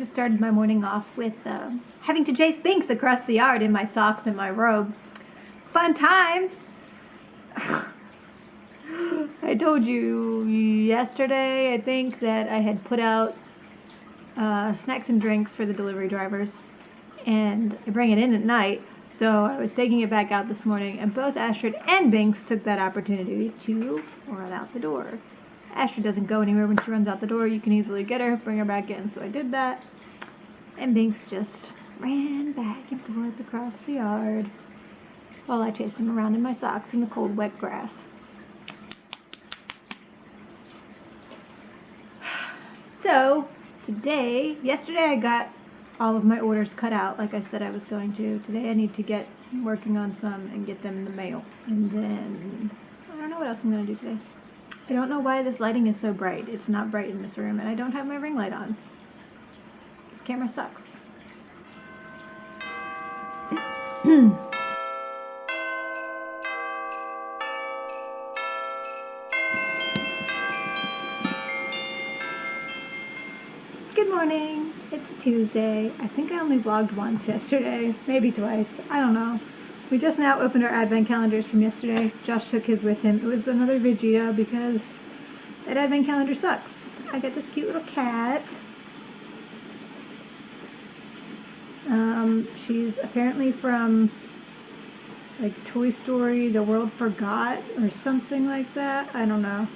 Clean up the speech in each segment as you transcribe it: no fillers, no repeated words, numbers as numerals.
just started my morning off with having to chase Binks across the yard in my socks and my robe. Fun times! I told you yesterday, I think, that I had put out snacks and drinks for the delivery drivers, and I bring it in at night, so I was taking it back out this morning, and both Astrid and Binks took that opportunity to run out the door. Astrid doesn't go anywhere when she runs out the door. You can easily get her, bring her back in, so I did that, and Binks just ran back and forth across the yard while I chased him around in my socks in the cold, wet grass. So, yesterday I got all of my orders cut out like I said I was going to. Today I need to get working on some and get them in the mail. And then, I don't know what else I'm going to do today. I don't know why this lighting is so bright. It's not bright in this room, and I don't have my ring light on. This camera sucks. Good morning. It's Tuesday. I think I only vlogged once yesterday, maybe twice. I don't know. We just now opened our advent calendars from yesterday. Josh took his with him. It was another Vegeta because that advent calendar sucks. I got this cute little cat. She's apparently from like Toy Story, The World Forgot, or something like that. I don't know.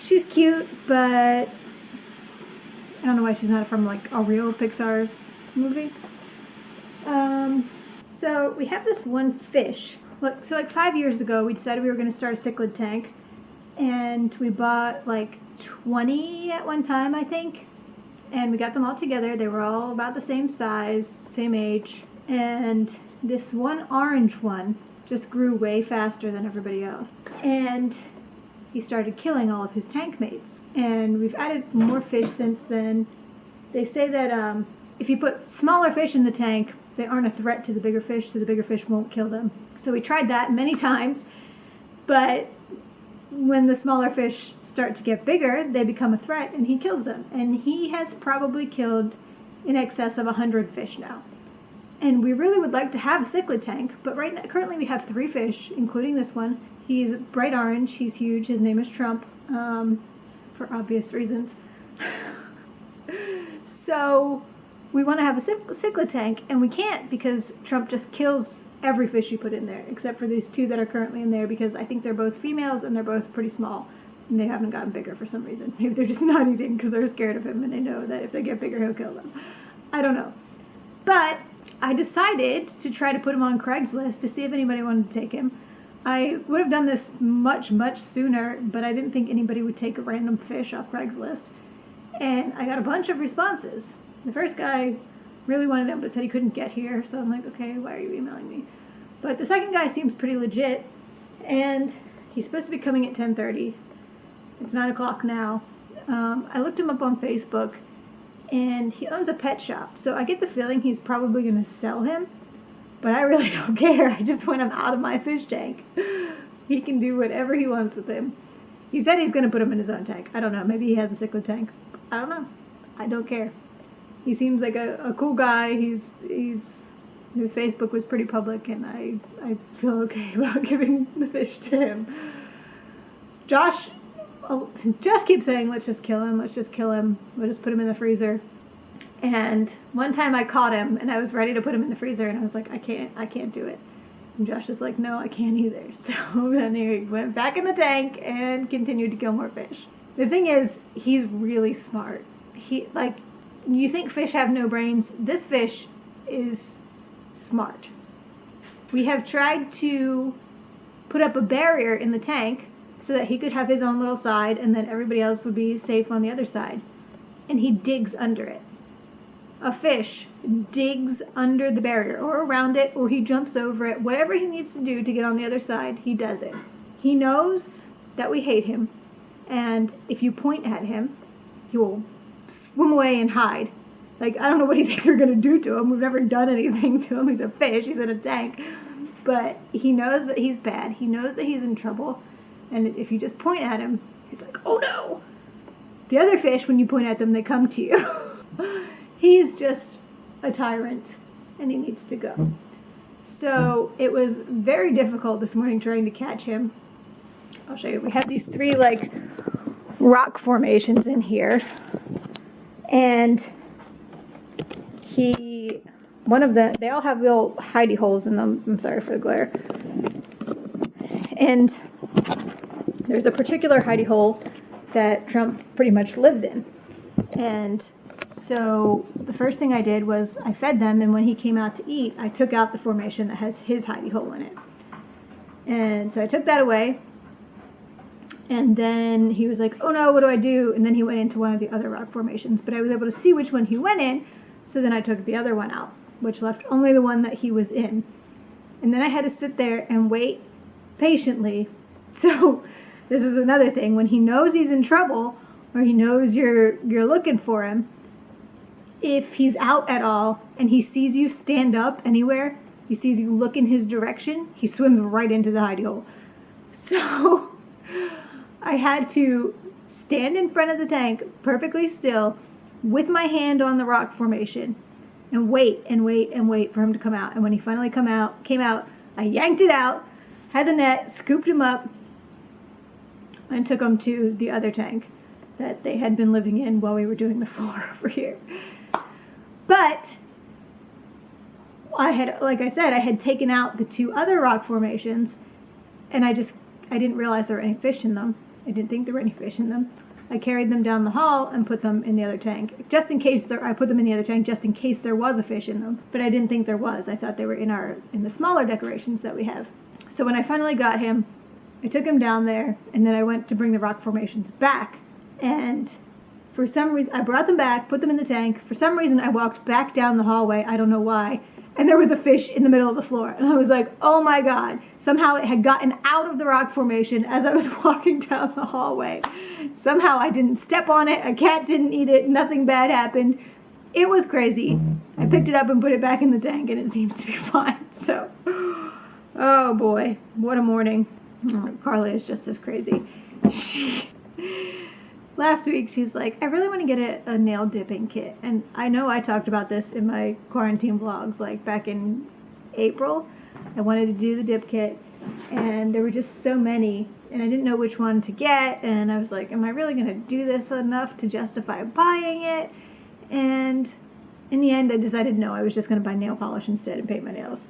She's cute, but I don't know why she's not from like a real Pixar movie. So we have this one fish. Look, so like 5 years ago, we decided we were going to start a cichlid tank, and we bought like 20 at one time, I think, and we got them all together. They were all about the same size, same age, and this one orange one just grew way faster than everybody else, and he started killing all of his tank mates. And we've added more fish since then. They say that if you put smaller fish in the tank, they aren't a threat to the bigger fish, so the bigger fish won't kill them. So we tried that many times, but when the smaller fish start to get bigger, they become a threat, and he kills them. And he has probably killed in excess of 100 fish now. And we really would like to have a cichlid tank, but right now, currently we have 3 fish, including this one. He's bright orange, he's huge, his name is Trump, for obvious reasons. So we want to have a cichlid tank, and we can't because Trump just kills every fish you put in there, except for these 2 that are currently in there, because I think they're both females and they're both pretty small, and they haven't gotten bigger for some reason. Maybe they're just not eating because they're scared of him and they know that if they get bigger he'll kill them. I don't know. But I decided to try to put him on Craigslist to see if anybody wanted to take him. I would have done this much, much sooner, but I didn't think anybody would take a random fish off Craigslist. And I got a bunch of responses. The first guy really wanted him, but said he couldn't get here, so I'm like, okay, why are you emailing me? But the second guy seems pretty legit, and he's supposed to be coming at 10:30. It's 9 o'clock now. I looked him up on Facebook, and he owns a pet shop, so I get the feeling he's probably going to sell him. But I really don't care. I just want him out of my fish tank. He can do whatever he wants with him. He said he's going to put him in his own tank. I don't know. Maybe he has a cichlid tank. I don't know. I don't care. He seems like a cool guy. His Facebook was pretty public, and I feel okay about giving the fish to him. Josh keeps saying, let's just kill him. Let's just kill him. We'll just put him in the freezer. And one time I caught him, and I was ready to put him in the freezer, and I was like, I can't do it. And Josh is like, no, I can't either. So then he went back in the tank and continued to kill more fish. The thing is, he's really smart. You think fish have no brains. This fish is smart. We have tried to put up a barrier in the tank so that he could have his own little side, and then everybody else would be safe on the other side. And he digs under it. A fish digs under the barrier or around it, or he jumps over it. Whatever he needs to do to get on the other side, he does it. He knows that we hate him, and if you point at him, he will swim away and hide. Like, I don't know what he thinks we're going to do to him. We've never done anything to him. He's a fish. He's in a tank. But he knows that he's bad. He knows that he's in trouble. And if you just point at him, he's like, oh no! The other fish, when you point at them, they come to you. He's just a tyrant and he needs to go. So it was very difficult this morning trying to catch him. I'll show you. We have these 3 like rock formations in here, and one of them, they all have little hidey holes in them. I'm sorry for the glare. And there's a particular hidey hole that Trump pretty much lives in. And so the first thing I did was I fed them, and when he came out to eat, I took out the formation that has his hidey hole in it. And so I took that away, and then he was like, oh no, what do I do? And then he went into one of the other rock formations, but I was able to see which one he went in, so then I took the other one out, which left only the one that he was in. And then I had to sit there and wait patiently. So this is another thing. When he knows he's in trouble, or he knows you're looking for him, if he's out at all and he sees you stand up anywhere, he sees you look in his direction, he swims right into the hidey hole. So I had to stand in front of the tank perfectly still with my hand on the rock formation and wait and wait and wait for him to come out. And when he finally came out, I yanked it out, had the net, scooped him up, and took him to the other tank that they had been living in while we were doing the floor over here. But like I said, I had taken out the 2 other rock formations, and I didn't realize there were any fish in them. I didn't think there were any fish in them. I carried them down the hall and put them in the other tank, just in case I put them in the other tank just in case there was a fish in them. But I didn't think there was. I thought they were in the smaller decorations that we have. So when I finally got him, I took him down there, and then I went to bring the rock formations back. And for some reason, I brought them back, put them in the tank. For some reason, I walked back down the hallway. I don't know why. And there was a fish in the middle of the floor. And I was like, oh my God. Somehow it had gotten out of the rock formation as I was walking down the hallway. Somehow I didn't step on it. A cat didn't eat it. Nothing bad happened. It was crazy. I picked it up and put it back in the tank, and it seems to be fine. So, oh boy, what a morning. Oh, Carly is just as crazy. Last week, she's like, I really want to get a nail dipping kit. And I know I talked about this in my quarantine vlogs, like back in April. I wanted to do the dip kit, and there were just so many, and I didn't know which one to get. And I was like, am I really going to do this enough to justify buying it? And in the end, I decided no, I was just going to buy nail polish instead and paint my nails.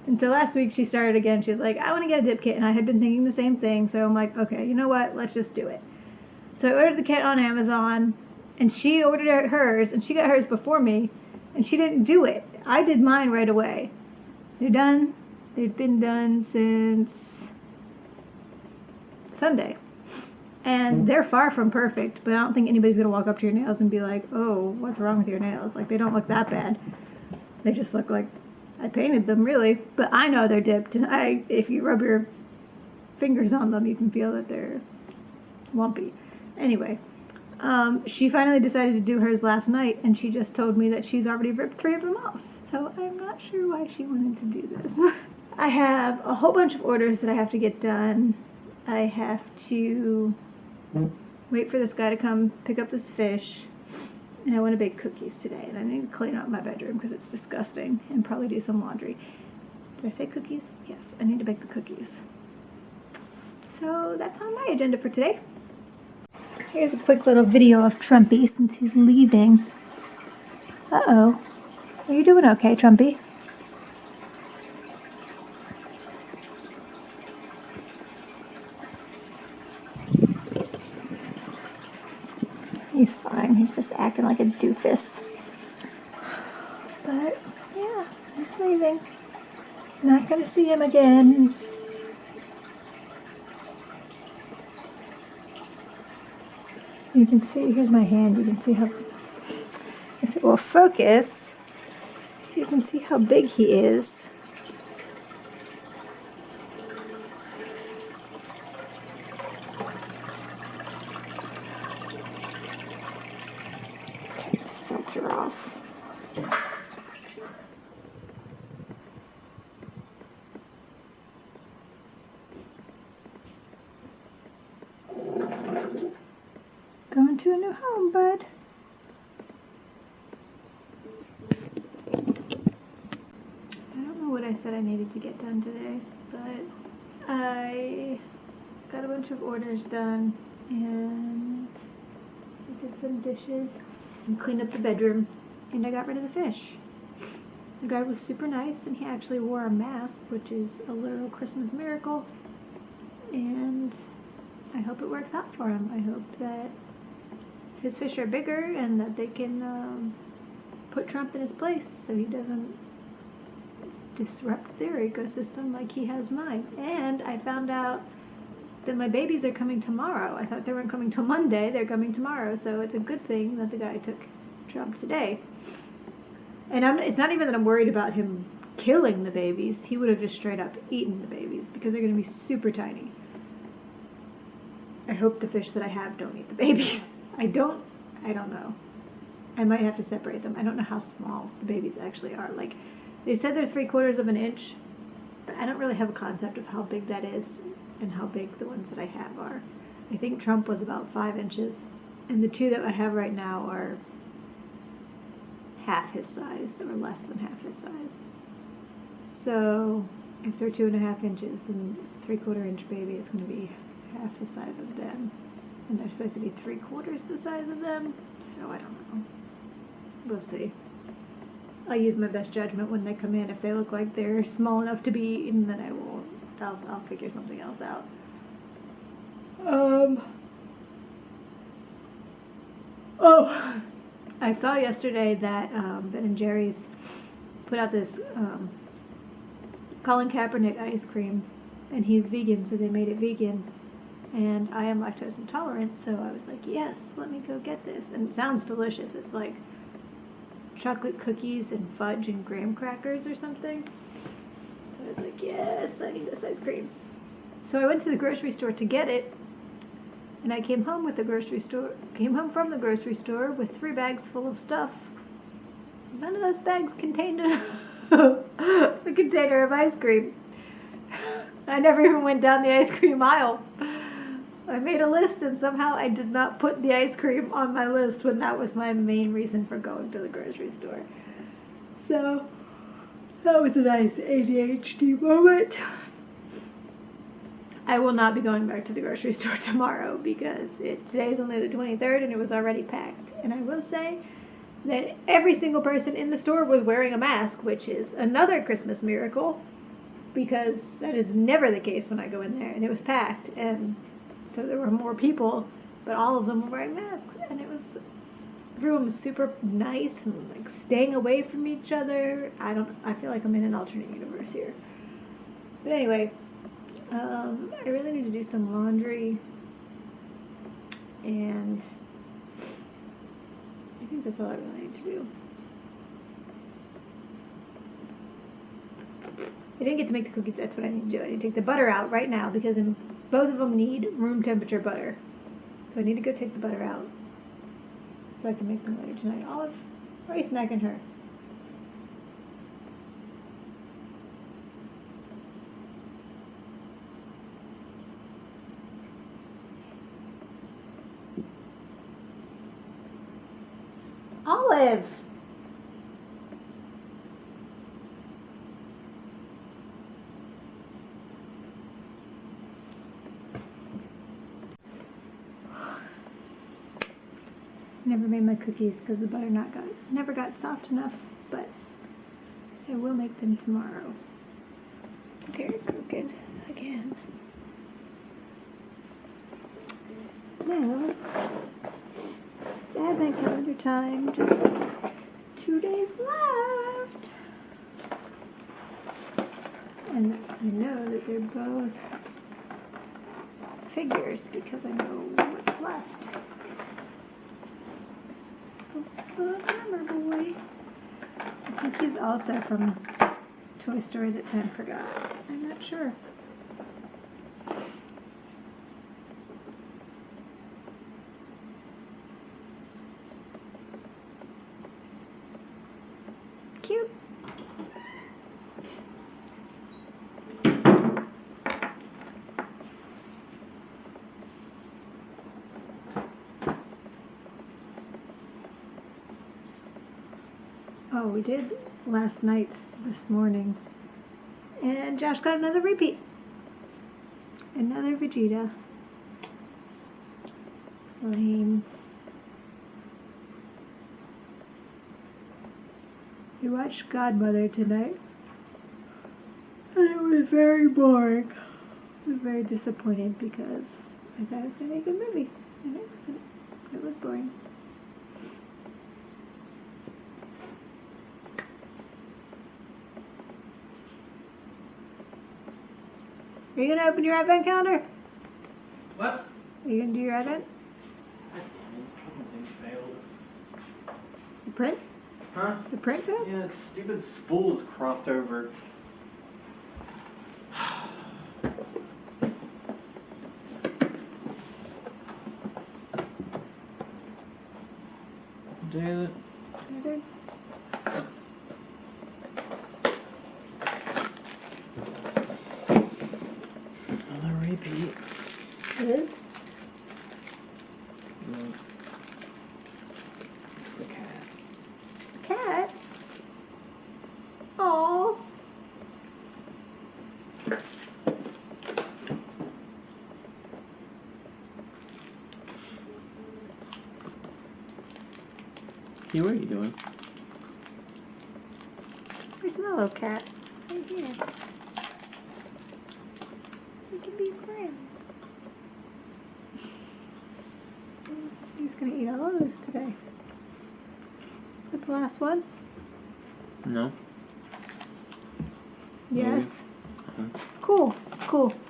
And so last week, she started again. She was like, I want to get a dip kit. And I had been thinking the same thing. So I'm like, okay, you know what? Let's just do it. So I ordered the kit on Amazon, and she ordered hers, and she got hers before me, and she didn't do it. I did mine right away. They're done. They've been done since Sunday. And they're far from perfect, but I don't think anybody's going to walk up to your nails and be like, oh, what's wrong with your nails? Like, they don't look that bad. They just look like I painted them, really. But I know they're dipped, and if you rub your fingers on them, you can feel that they're lumpy. Anyway, she finally decided to do hers last night, and she just told me that she's already ripped 3 of them off. So I'm not sure why she wanted to do this. I have a whole bunch of orders that I have to get done. I have to wait for this guy to come pick up this fish, and I want to bake cookies today, and I need to clean out my bedroom because it's disgusting, and probably do some laundry. Did I say cookies? Yes, I need to bake the cookies. So that's on my agenda for today. Here's a quick little video of Trumpy since he's leaving. Uh-oh. Are you doing okay, Trumpy? He's fine. He's just acting like a doofus. But, yeah, he's leaving. Not gonna see him again. You can see, here's my hand, you can see how, if it will focus, you can see how big he is. Turn this filter off. Going to a new home, bud. said I needed to get done today, but I got a bunch of orders done and I did some dishes and cleaned up the bedroom and I got rid of the fish. The guy was super nice and he actually wore a mask, which is a literal Christmas miracle, and I hope it works out for him. I hope that his fish are bigger and that they can put Trump in his place so he doesn't disrupt their ecosystem like he has mine. And I found out that my babies are coming tomorrow. I thought they weren't coming till Monday. They're coming tomorrow, so it's a good thing that the guy took Trump today. And it's not even that I'm worried about him killing the babies. He would have just straight up eaten the babies because they're going to be super tiny. I hope the fish that I have don't eat the babies. I don't know. I might have to separate them. I don't know how small the babies actually are. Like, they said they're 3/4 of an inch, but I don't really have a concept of how big that is and how big the ones that I have are. I think Trump was about 5 inches, and the two that I have right now are half his size or less than half his size. So if they're 2.5 inches, then 3/4 inch baby is going to be half the size of them, and they're supposed to be 3/4 the size of them. So I don't know. We'll see. I'll use my best judgment when they come in. If they look like they're small enough to be eaten, then I won't. I'll figure something else out. Oh, I saw yesterday that Ben & Jerry's put out this Colin Kaepernick ice cream, and he's vegan, so they made it vegan. And I am lactose intolerant, so I was like, yes, let me go get this. And it sounds delicious. It's like chocolate cookies and fudge and graham crackers or something. So I was like, yes, I need this ice cream. So I went to the grocery store to get it, and I came home from the grocery store with 3 bags full of stuff. None of those bags contained a container of ice cream. I never even went down the ice cream aisle. I made a list and somehow I did not put the ice cream on my list when that was my main reason for going to the grocery store. So that was a nice ADHD moment. I will not be going back to the grocery store tomorrow because today's only the 23rd and it was already packed. And I will say that every single person in the store was wearing a mask, which is another Christmas miracle because that is never the case when I go in there. And it was packed, and so there were more people, but all of them were wearing masks, and everyone was super nice and like staying away from each other. I feel like I'm in an alternate universe here. But anyway, I really need to do some laundry, and I think that's all I really need to do. I didn't get to make the cookies. That's what I need to do. I need to take the butter out right now because both of them need room temperature butter. So I need to go take the butter out so I can make them later tonight. Olive, why are you smacking her? Olive! Never made my cookies because the butter never got soft enough, but I will make them tomorrow. Very crooked again. Now, it's advent calendar time. Just 2 days left. And I know that they're both figures because I know what's left. What's the number boy? I think he's also from Toy Story That Time Forgot. I'm not sure. Cute. Oh, we did last night's this morning. And Josh got another repeat. Another Vegeta. Lame. We watched Godmother tonight. And it was very boring. I was very disappointed because I thought it was going to be a good movie. And it wasn't. It was boring. Are you going to open your advent calendar? What? Are you going to do your advent? The print? Huh? The print failed? Yeah, stupid spool is crossed over. Do it. Okay. Another repeat. It is? Look. The cat. Cat? Aww. Hey, what are you doing? Where's the little cat? Right here. We can be friends. I'm just gonna eat all of those today. That's the last one? No. Yes. Uh-huh. Cool. Cool.